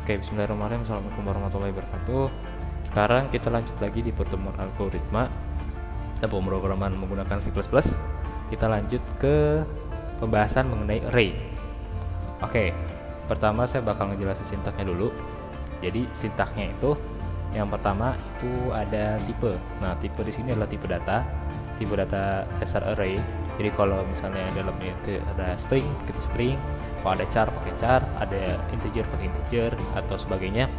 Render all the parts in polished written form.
Oke, bismillahirrahmanirrahim. Assalamualaikum warahmatullahi wabarakatuh. Sekarang kita lanjut lagi di pertemuan algoritma dan pemrograman menggunakan C++. Kita lanjut ke pembahasan mengenai array. Oke, pertama saya bakal ngejelasin sintaknya dulu. Jadi sintaknya itu yang pertama itu ada tipe. Nah, tipe di sini adalah tipe data dasar array. Jadi kalau misalnya dalamnya itu ada string, kita string. Kalau ada char pakai char, ada integer pakai integer atau sebagainya.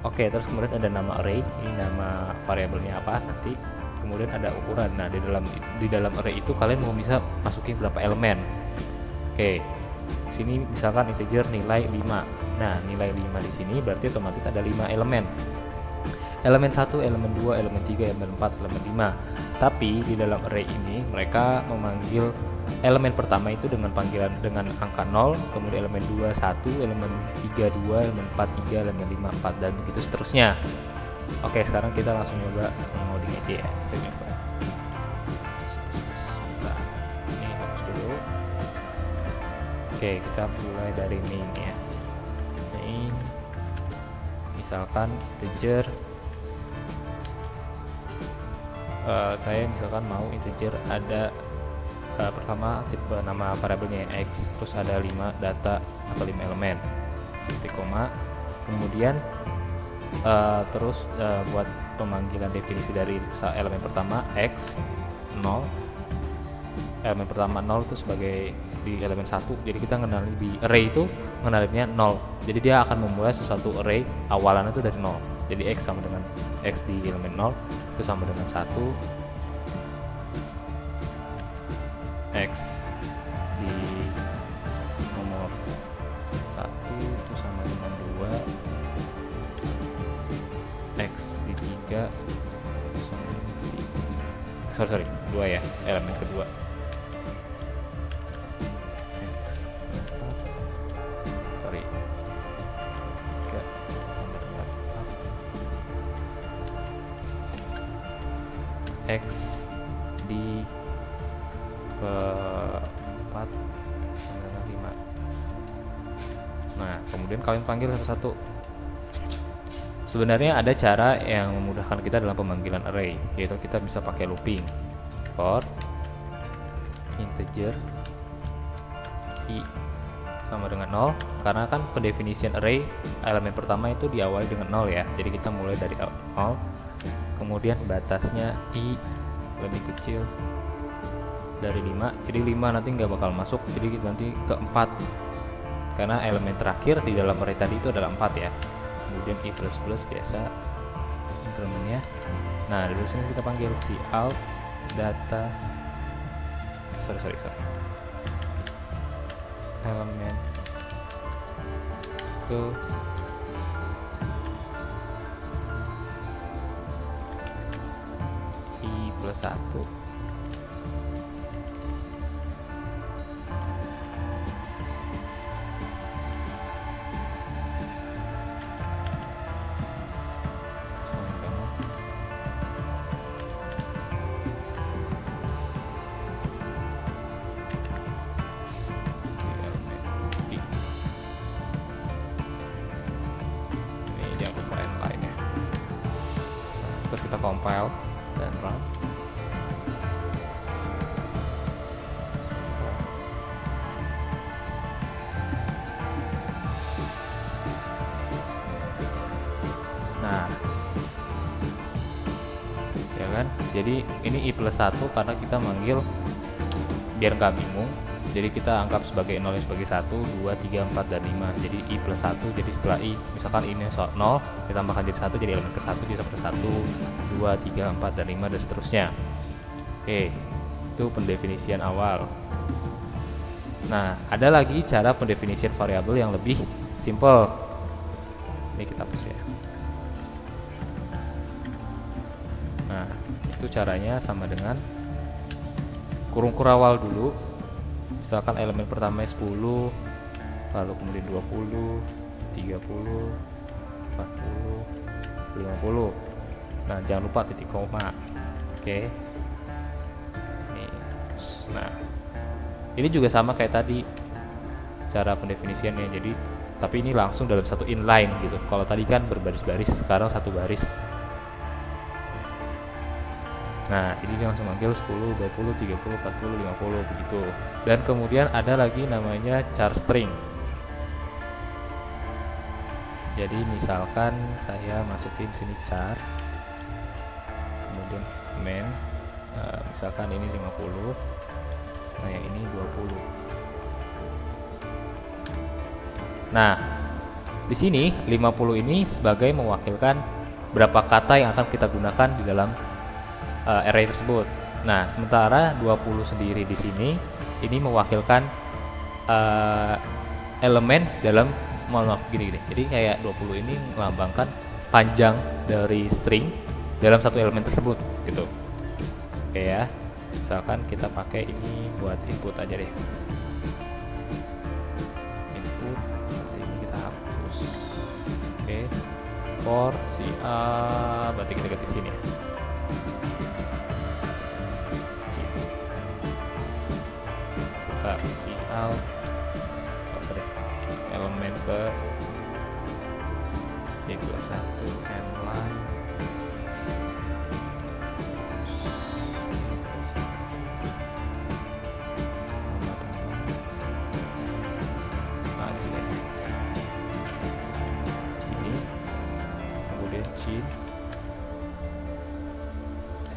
Oke, terus kemudian ada nama array. Ini nama variabelnya apa nanti. Kemudian ada ukuran. Nah, di dalam array itu kalian mau bisa masukin berapa elemen. Oke. Sini misalkan integer nilai 5. Nah, nilai 5 di sini berarti otomatis ada 5 elemen. Elemen 1, elemen 2, elemen 3, elemen 4, elemen 5. Tapi di dalam array ini mereka memanggil elemen pertama itu dengan panggilan dengan angka 0, kemudian elemen 2 1, elemen 3 2, elemen 4 3, elemen 5 4 dan begitu seterusnya. Oke, sekarang kita langsung coba ngoding aja ya. Kita coba. Nah, ini hapus dulu. Oke, kita mulai dari main ya. Main misalkan integer saya misalkan mau integer ada pertama tipe nama variabelnya x, terus ada 5 data atau 5 elemen, titik koma, kemudian terus buat pemanggilan definisi dari elemen pertama x 0, elemen pertama 0 itu sebagai di elemen 1, jadi kita ngenali di array itu ngenalinnya 0, jadi dia akan memulai sesuatu array awalannya itu dari 0, jadi x sama dengan x di elemen 0 itu sama dengan 1, x di nomor 1 itu sama dengan 2, x di 3 sama dengan 2 ya, elemen kedua, x 4 3 sama dengan 4, x di ke-4 sama dengan 5. Nah, kemudian kalian panggil satu-satu. Sebenarnya ada cara yang memudahkan kita dalam pemanggilan array, yaitu kita bisa pakai looping for integer i sama dengan 0, karena kan pendefinisian array elemen pertama itu diawali dengan 0 ya, jadi kita mulai dari 0, kemudian batasnya i lebih kecil dari 5, jadi 5 nanti nggak bakal masuk, jadi kita nanti ke 4 karena elemen terakhir di dalam array tadi itu adalah 4 ya. Kemudian i++ biasa incrementnya. Nah, dari sini kita panggil cout data elemen ke i+1 kita compile dan run. Nah, ya kan, jadi ini i+1 karena kita manggil biar nggak bingung, jadi kita anggap sebagai 0 sebagai 1, 2, 3, 4, dan 5, jadi i+1, jadi setelah i misalkan ini 0 kita tambahkan jadi 1, jadi elemen ke-1 jadi sampai 1, 2, 3, 4, dan 5 dan seterusnya. Oke, itu pendefinisian awal. Nah, ada lagi cara pendefinisian variabel yang lebih simple. Ini kita hapus ya. Nah, itu caranya sama dengan kurung kurawal dulu. Misalkan elemen pertama 10, lalu kemudian 20, 30, 40, 50. Nah, jangan lupa titik koma. Oke. Nih. Nah, ini juga sama kayak tadi cara pendefinisiannya. Jadi tapi ini langsung dalam satu inline gitu. Kalau tadi kan berbaris-baris, sekarang satu baris. Nah, ini dia langsung manggil 10, 20, 30, 40, 50 begitu. Dan kemudian ada lagi namanya char string. Jadi misalkan saya masukin sini char, kemudian main, misalkan ini 50, nah yang ini 20. Nah, di sini 50 ini sebagai mewakilkan berapa kata yang akan kita gunakan di dalam array tersebut. Nah, sementara 20 sendiri di sini ini mewakilkan elemen dalam, mohon maaf gini. Jadi kayak 20 ini melambangkan panjang dari string dalam satu elemen tersebut gitu. Oke ya. Misalkan kita pakai ini buat input aja deh. Input, berarti ini kita hapus. Oke. For si A, berarti kita ganti sini. Kita si out. Elemen ke D21 and line.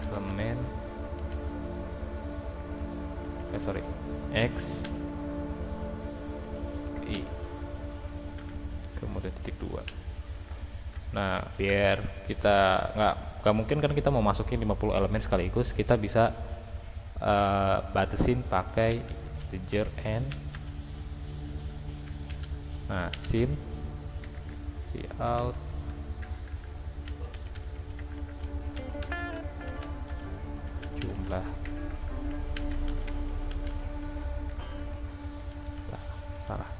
Elemen X I, kemudian titik 2. Nah, biar kita nggak mungkin kan kita mau masukin 50 elemen sekaligus, kita bisa batasin pakai integer n. Nah, sim cout jumlah salah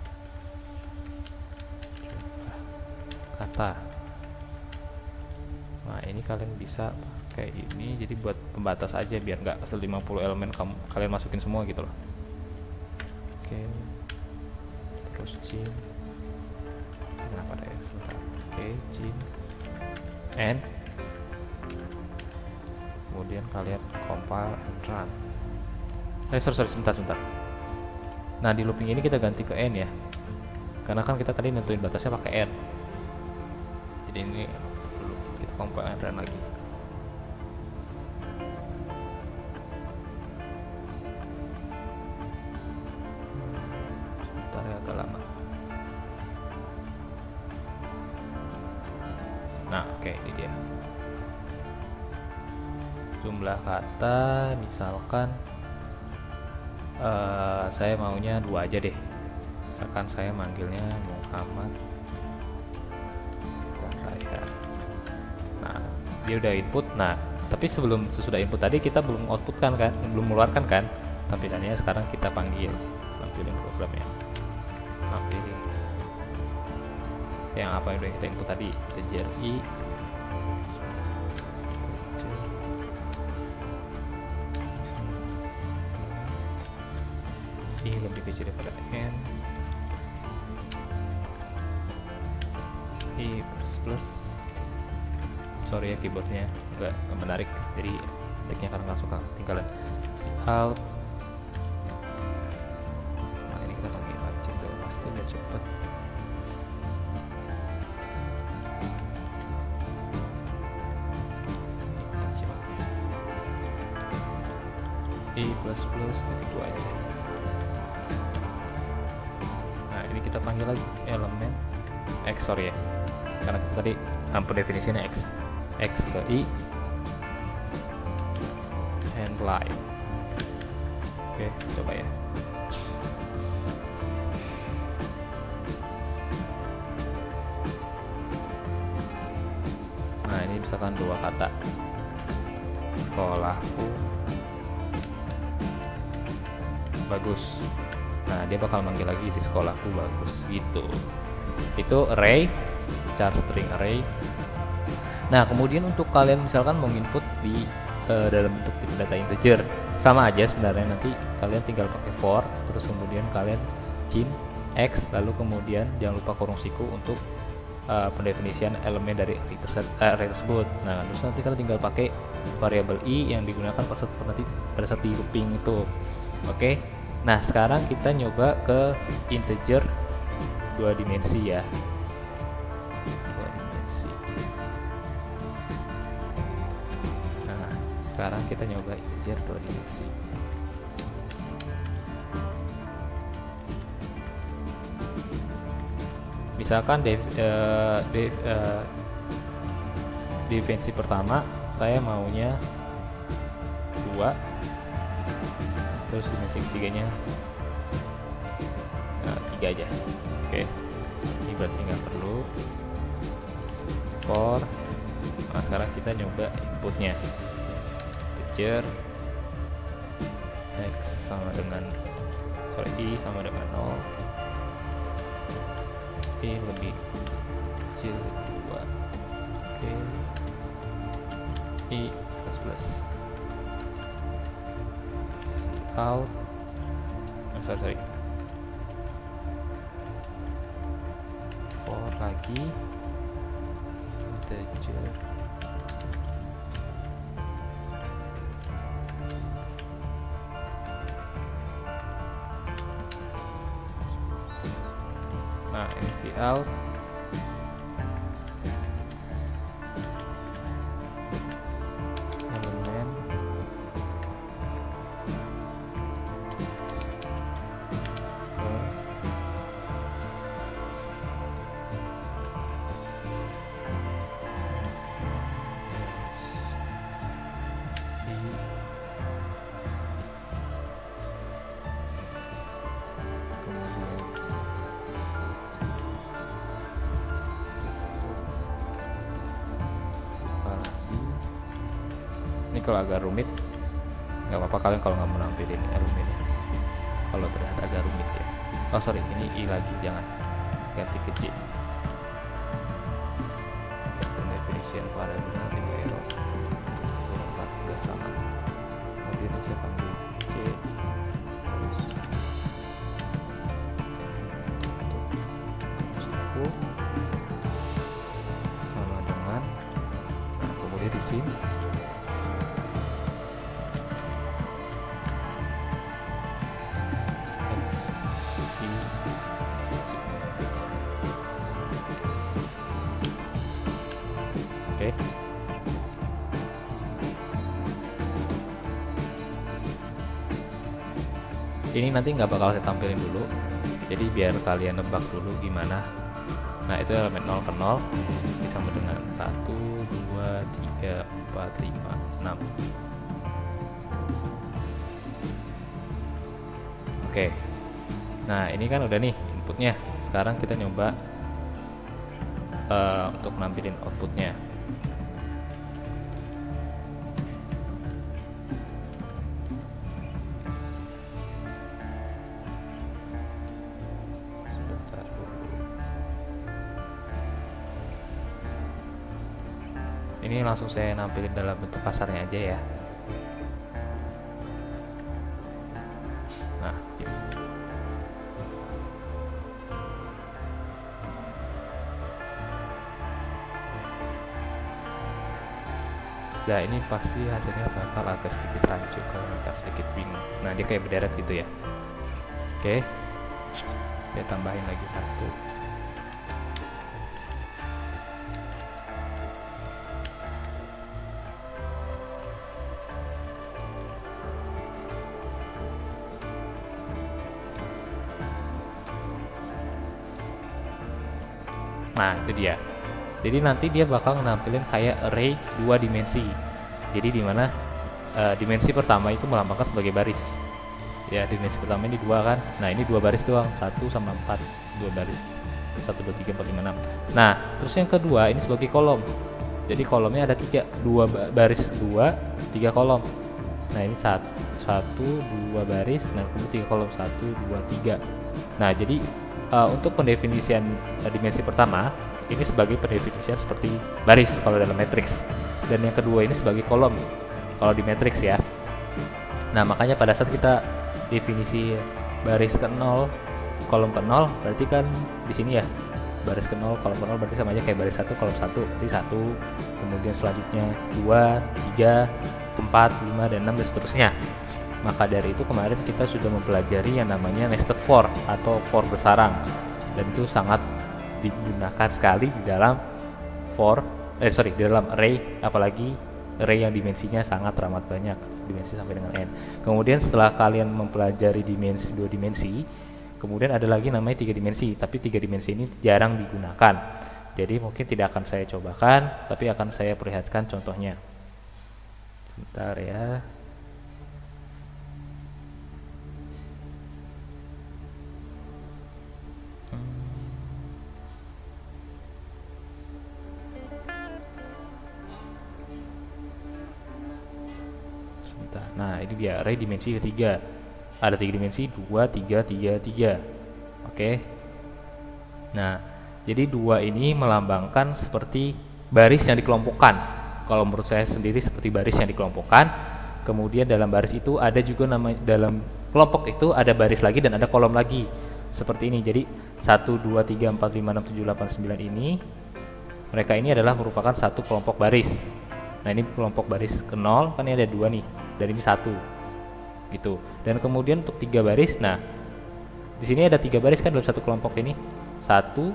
jumlah kata. Nah, ini kalian bisa pakai ini jadi buat pembatas aja biar nggak asal 50 elemen kalian masukin semua gitu loh. Oke, terus jin kenapa ada ya sebentar. Oke, jin and kemudian kalian compile and run. Sorry, sebentar. Nah, di looping ini kita ganti ke n ya, karena kan kita tadi nentuin batasnya pakai n. Jadi ini dulu kita compile and run lagi. Sebentar ya, agak lama. Nah, oke, ini dia jumlah kata. Misalkan saya maunya 2 aja deh. Misalkan saya manggilnya Muhammad Raya. Nah, dia udah input. Nah, tapi sesudah input tadi kita belum outputkan kan, belum mengeluarkan kan tampilannya. Sekarang kita panggilin programnya. Pilih yang apa yang udah kita input tadi, integer i lebih kecil daripada n, i plus. Sorry ya, keyboardnya nggak menarik, jadi ketiknya karena nggak suka tinggalan. Cout. Nah, ini kita panggil aja tuh, pasti udah cepet. i plus titik 2 aja. Nah, ini kita panggil lagi elemen X, sorry ya, karena kita tadi hampir definisinya X ke I and line. Oke, coba ya. Nah, ini misalkan 2 kata, sekolahku bagus. Nah, dia bakal manggil lagi di sekolahku bagus gitu. Itu array, char string array. Nah, kemudian untuk kalian misalkan mau input di dalam bentuk data integer, sama aja sebenarnya. Nanti kalian tinggal pakai for, terus kemudian kalian jin X, lalu kemudian jangan lupa kurung siku untuk pendefinisian elemen dari array tersebut. Nah, terus nanti kalian tinggal pakai variabel i yang digunakan pada saat di looping itu. Oke. Nah, sekarang kita nyoba ke integer 2 dimensi ya. 2 dimensi. Nah, sekarang kita nyoba integer 2 dimensi. Misalkan dimensi pertama saya maunya 2, terus dimensi ketiganya 3 aja. Oke, ini berarti nggak perlu for. Nah, sekarang kita nyoba inputnya, integer x sama dengan i sama dengan 0, i lebih kecil 2. Oke, i plus out. Sorry, for lagi integer ini si out elemen ini kalau agak rumit nggak apa-apa kalian kalau nggak mau nampilin elemennya kalau ternyata agak rumit ya. Oh sorry, ini i lagi, jangan ganti ke j. Definition variabelnya tiga error kurang 4 udah sama. Kemudian saya panggil j terus suku sama dengan, nah kemudian di sini Oke. Ini nanti nggak bakal saya tampilin dulu, jadi biar kalian nebak dulu gimana. Nah, itu elemen 0 ke 0 sama dengan 1, 2, 3, 4, 5, 6. Oke. Nah, ini kan udah nih inputnya. Sekarang kita nyoba untuk nampilin outputnya. Ini langsung saya nampilin dalam bentuk kasarnya aja ya. Nah, ini. Nah, ini pasti hasilnya bakal agak sedikit rancu kalau agak sedikit bingung. Nah, dia kayak berderet gitu ya. Oke, saya tambahin lagi 1. Nah, itu dia. Jadi nanti dia bakal nampilin kayak array 2 dimensi. Jadi dimana dimensi pertama itu melambangkan sebagai baris. Ya, dimensi pertama ini 2 kan. Nah, ini 2 baris doang, 1 sama 4, 2 baris. 1, 2, 3, 4, 5, 6. Nah, terus yang kedua ini sebagai kolom. Jadi kolomnya ada 3, 2 baris 2, 3 kolom. Nah, ini 1, 2 baris, nah kemudian 3 kolom, 1, 2, 3. Nah, jadi untuk pendefinisian dimensi pertama ini sebagai pendefinisian seperti baris kalau dalam matriks, dan yang kedua ini sebagai kolom kalau di matriks ya. Nah, makanya pada saat kita definisi baris ke 0 kolom ke 0 berarti kan di sini ya baris ke 0 kolom ke 0 berarti sama aja kayak baris 1 kolom 1, berarti 1, kemudian selanjutnya 2, 3, 4, 5 dan 6 dan seterusnya. Maka dari itu kemarin kita sudah mempelajari yang namanya nested for atau for bersarang, dan itu sangat digunakan sekali di dalam di dalam array, apalagi array yang dimensinya sangat teramat banyak, dimensi sampai dengan n. Kemudian setelah kalian mempelajari dimensi 2 dimensi, kemudian ada lagi namanya 3 dimensi, tapi 3 dimensi ini jarang digunakan. Jadi mungkin tidak akan saya cobakan, tapi akan saya perlihatkan contohnya. Sebentar ya. Nah, ini dia array dimensi ketiga. Ada 3 dimensi, 2, 3, 3, 3. Oke. Nah, jadi 2 ini melambangkan seperti baris yang dikelompokkan. Kalau menurut saya sendiri seperti baris yang dikelompokkan. Kemudian dalam baris itu ada juga dalam kelompok itu ada baris lagi dan ada kolom lagi. Seperti ini. Jadi 1, 2, 3, 4, 5, 6, 7, 8, 9 ini, mereka ini adalah merupakan satu kelompok baris. Nah, ini kelompok baris ke 0, kan ini ada 2 nih, dan ini 1 gitu. Dan kemudian untuk 3 baris, nah di sini ada 3 baris kan dalam satu kelompok ini, 1,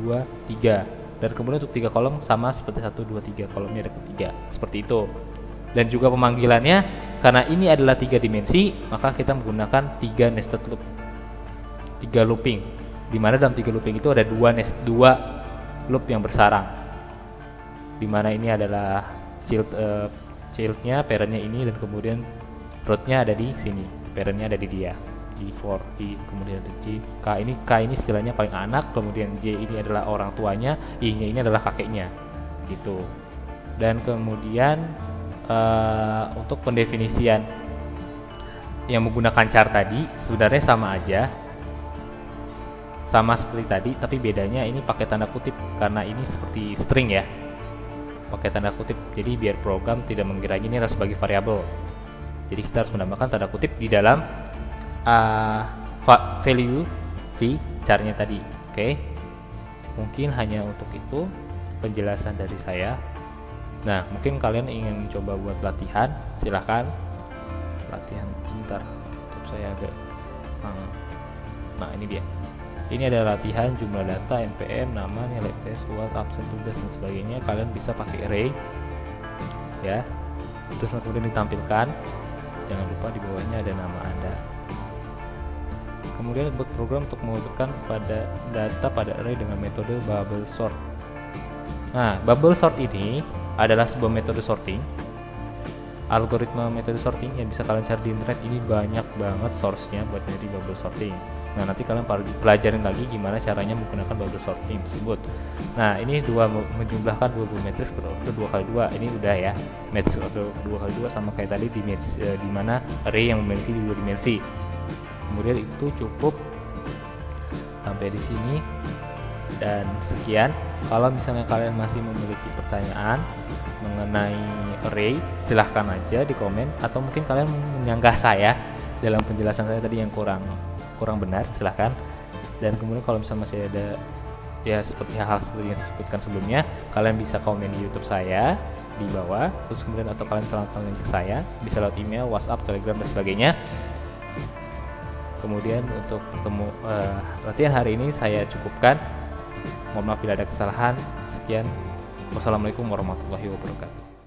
2, 3. Dan kemudian untuk 3 kolom sama seperti 1, 2, 3, kolomnya ada ketiga, seperti itu. Dan juga pemanggilannya, karena ini adalah 3 dimensi, maka kita menggunakan 3 nested loop, 3 looping, dimana dalam 3 looping itu ada 2 loop yang bersarang, dimana ini adalah childnya, parentnya ini, dan kemudian rootnya ada di sini, parentnya ada di dia, di for, i, kemudian ada j, k ini istilahnya paling anak, kemudian j ini adalah orang tuanya, i nya ini adalah kakeknya gitu. Dan kemudian untuk pendefinisian yang menggunakan char tadi sebenarnya sama aja, sama seperti tadi, tapi bedanya ini pakai tanda kutip karena ini seperti string ya, pakai tanda kutip. Jadi biar program tidak mengira ini adalah sebagai variabel, jadi kita harus menambahkan tanda kutip di dalam value si charnya tadi. Oke. Mungkin hanya untuk itu penjelasan dari saya. Nah, mungkin kalian ingin coba buat latihan, silahkan latihan. Sebentar, saya agak nah ini dia. Ini adalah latihan jumlah data, npm, nama, nilai tes, UAT, absen, tugas, dan sebagainya. Kalian bisa pakai array ya, terus kemudian ditampilkan. Jangan lupa di bawahnya ada nama Anda. Kemudian buat program untuk mengumpulkan pada data pada array dengan metode bubble sort. Nah, bubble sort ini adalah sebuah metode sorting, algoritma metode sorting yang bisa kalian cari di internet. Ini banyak banget source-nya buat dari bubble sorting. Nah, nanti kalian pelajarin lagi gimana caranya menggunakan bubble sorting tersebut. Nah, ini menjumlahkan 20 matriks berorder 2x2. Ini udah ya, matriks order 2x2 sama kayak tadi di mana array yang memiliki 2 dimensi. Kemudian itu cukup sampai di sini. Dan sekian. Kalau misalnya kalian masih memiliki pertanyaan mengenai array, silahkan aja di komen, atau mungkin kalian menyanggah saya dalam penjelasan saya tadi yang kurang benar, silahkan. Dan kemudian kalau misalnya masih ada ya seperti hal-hal seperti yang saya sebutkan sebelumnya, kalian bisa komen di YouTube saya di bawah, terus kemudian atau kalian bisa langsung ke saya, bisa lewat email, WhatsApp, Telegram, dan sebagainya. Kemudian untuk latihan hari ini saya cukupkan. Mohon maaf bila ada kesalahan. Sekian. Wassalamualaikum warahmatullahi wabarakatuh.